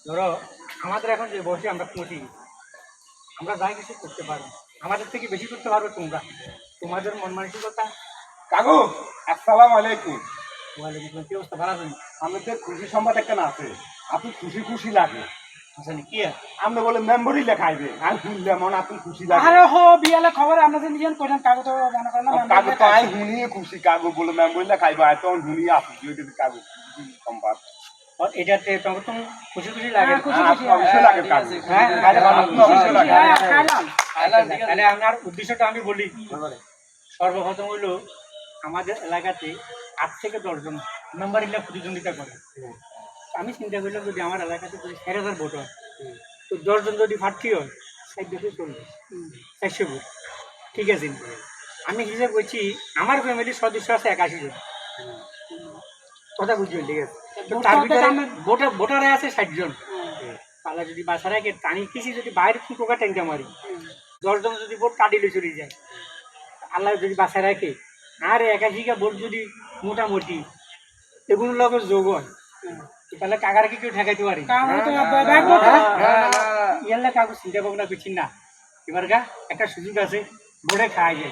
ধরো আমাদের এখন যে বসে আমরা কচি, আমরা যাই কিছু করতে পারবো, আমাদের থেকে বেশি করতে পারবে তোমরা, তোমাদের মন মানসিকতা। কাকু আসসালামু আলাইকুম। ওয়ালাইকুম আসসালাম, কি অবস্থা? ভালো আছেন? আমাদের খুশি সংবাদ একটা না আছে, আপনি খুশি খুশি লাগে। আসলে কি আর আপনি বলে মেম্বরই লেখাইবে, আমি শুনলাম মনে আপনি খুশি লাগে। আরে হো বিয়ালে খবর আমরা যে নিজেন কইলাম কাগজ তো মনে করেন না কাকু তো আমি শুনিয়ে খুশি, কাকু বলে মেম্বরই লেখাইবে, আর তখন শুনিয়ে আসি কাকু খুশি সংবাদ। আর এটাতে তোমার তো খুশি খুশি লাগে। খুশি খুশি অবশ্যই লাগে কাকু। হ্যাঁ, তাহলে ভালো। অবশ্যই লাগে। খাইলাম তাহলে আপনার উদ্দেশ্যটা আমি বলি। সর্বপ্রথম হইলো আমাদের এলাকাতে 8 থেকে 10 জন মেম্বার ইলে প্রতিদ্বন্দ্বিতা করে। আমি চিন্তা করলাম যদি আমার এলাকাতে যদি 1000 ভোট হয়, তো 10 জন যদি প্রার্থী হয় 440 400 ভোট, ঠিক আছে। আমি হিসেব করছি আমার ফ্যামিলির সদস্য আছে 81 জন, কথা বুঝবেন, ঠিক আছে। তো তার ভিতরে ভোটারে আছে 60 জন। তাহলে যদি বাসা রাখে টানি কিছু যদি বাইরে ফুটোকা ট্যাঙ্কা মারি, 10 জন যদি ভোট কাটিলে চলে যায়, আল্লাহ যদি বাসায় রাখে, আর 81টা ভোট যদি মোটামুটি এগুলোর লগে যোগ হয়, তাহলে কাকার কি কেউ ঠেকাইতে পারি? ইয়াল্লা কাকু চিন্তা ভাবনা করছি না, এবার গা একটা সুযোগ আছে, ভোটে খাওয়া যায়।